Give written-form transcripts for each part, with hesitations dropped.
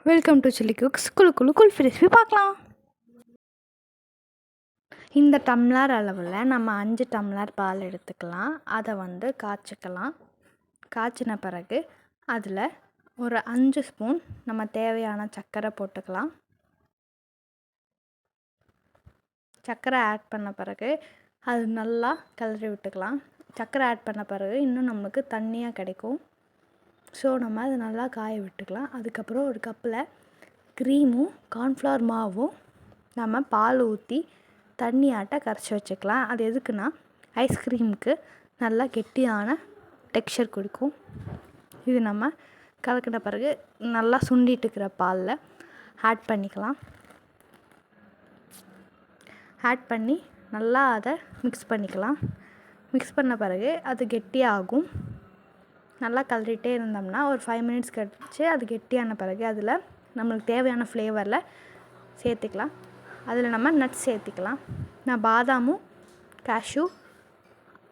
Welcome to chilli cooks. Kulfi recipe பார்க்கலாம். இந்த tumbler அளவில் நம்ம 5 டம்ளர் பால் எடுத்துக்கலாம். அதை காய்ச்சிக்கலாம். காய்ச்சின பிறகு அதில் ஒரு 5 ஸ்பூன் நம்ம தேவையான சர்க்கரை போட்டுக்கலாம். சர்க்கரை ஆட் பண்ண பிறகு அது நல்லா கிளறி விட்டுக்கலாம். சர்க்கரை ஆட் பண்ண பிறகு இன்னும் நம்மளுக்கு தண்ணியாக கிடைக்கும். ஸோ நம்ம அதை நல்லா காய விட்டுக்கலாம். அதுக்கப்புறம் ஒரு கப்பில் க்ரீமும் கார்ன்ஃப்ளவர் மாவும் நம்ம பால் ஊற்றி தண்ணி கரைச்சி வச்சுக்கலாம். அது எதுக்குன்னா ஐஸ்கிரீமுக்கு நல்லா கெட்டியான டெக்ஸ்சர் கொடுக்கும். இது நம்ம கலக்கின பிறகு நல்லா சுண்டிட்டு இருக்கிற பாலில் ஆட் பண்ணிக்கலாம். ஆட் பண்ணி நல்லா அதை மிக்ஸ் பண்ணிக்கலாம். மிக்ஸ் பண்ண பிறகு அது கெட்டியாகும். நல்லா கலரிட்டே இருந்தோம்னா ஒரு 5 மினிட்ஸ் கழிச்சு அது கெட்டியான பிறகு அதில் நம்மளுக்கு தேவையான ஃப்ளேவரில் சேர்த்துக்கலாம். அதில் நம்ம நட்ஸ் சேர்த்திக்கலாம். நான் பாதாமும் கேஷ்யூ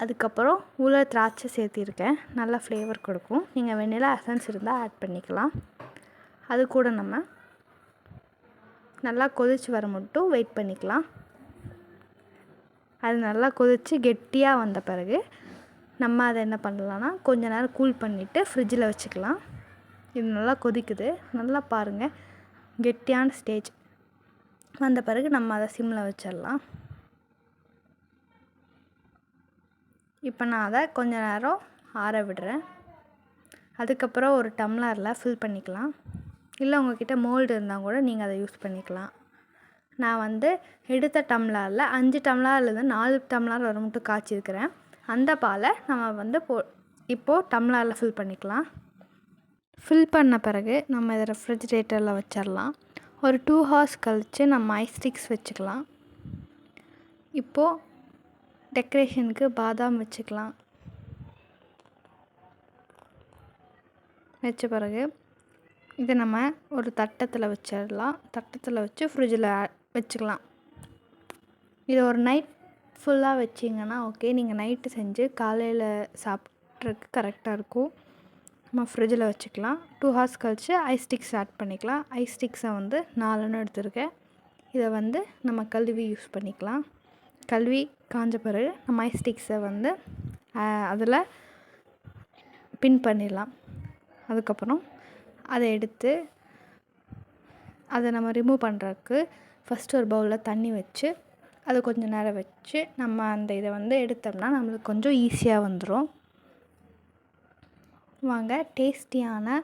அதுக்கப்புறம் உலர் திராட்சை சேர்த்திருக்கேன். நல்லா ஃப்ளேவர் கொடுக்கும். நீங்கள் வெண்ணிலா எசன்ஸ் இருந்தால் ஆட் பண்ணிக்கலாம். அது கூட நம்ம நல்லா கொதித்து வர மட்டும் வெயிட் பண்ணிக்கலாம். அது நல்லா கொதித்து கெட்டியாக வந்த பிறகு நம்ம அதை என்ன பண்ணலான்னா கொஞ்ச நேரம் கூல் பண்ணிவிட்டு ஃப்ரிட்ஜில் வச்சுக்கலாம். இது நல்லா கொதிக்குது. நல்லா பாருங்கள், கெட்டியான ஸ்டேஜ் வந்த பிறகு நம்ம அதை சிம்மில் வச்சிடலாம். இப்போ நான் அதை கொஞ்ச நேரம் ஆற விடுறேன். அதுக்கப்புறம் ஒரு டம்ளரில் ஃபில் பண்ணிக்கலாம். இல்லை உங்கள்கிட்ட மோல்டு இருந்தால் கூட நீங்கள் அதை யூஸ் பண்ணிக்கலாம். நான் எடுத்த டம்ளரில் 5 டம்ளர்லேருந்து 4 டம்ளர் வரை மட்டும் காய்ச்சிருக்கிறேன். அந்த பாலை நம்ம இப்போது டம்ளரில் ஃபில் பண்ணிக்கலாம். ஃபில் பண்ண பிறகு நம்ம இதை ரெஃப்ரிஜிரேட்டரில் வச்சிடலாம். ஒரு 2 ஹவர்ஸ் கழித்து நம்ம ஐஸ் ஸ்டிக்ஸ் வச்சுக்கலாம். இப்போது டெக்கரேஷனுக்கு பாதாம் வச்சுக்கலாம். வச்ச பிறகு இதை நம்ம ஒரு தட்டத்தில் வச்சிடலாம். தட்டத்தில் வச்சு ஃப்ரிட்ஜில் வச்சுக்கலாம். இது ஒரு நைட் ஃபுல்லாக வச்சிங்கன்னா ஓகே. நீங்கள் நைட்டு செஞ்சு காலையில் சாப்பிட்றதுக்கு கரெக்டாக இருக்கும். நம்ம ஃப்ரிட்ஜில் வச்சுக்கலாம். 2 ஹவர்ஸ் கழிச்சு ஐஸ் ஸ்டிக்ஸ் ஆட் பண்ணிக்கலாம். ஐஸ் ஸ்டிக்ஸை 4 எடுத்துருக்கேன். இதை நம்ம கழுவி யூஸ் பண்ணிக்கலாம். கழுவி காஞ்ச பிறகு நம்ம ஐஸ் ஸ்டிக்ஸை அதில் பின் பண்ணிடலாம். அதுக்கப்புறம் அதை எடுத்து அதை நம்ம ரிமூவ் பண்ணுறதுக்கு ஃபஸ்ட்டு ஒரு பவுலில் தண்ணி வச்சு அது கொஞ்சம் நேரம் வச்சு நம்ம அந்த இதை எடுத்தோம்னா நம்மளுக்கு கொஞ்சம் ஈஸியாக வந்துடும். வாங்க, டேஸ்டியான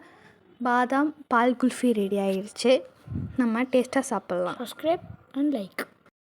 பாதாம் பால் குல்ஃபி ரெடி ஆயிடுச்சு. நம்ம டேஸ்ட்டாக சாப்பிட்லாம். Subscribe and like.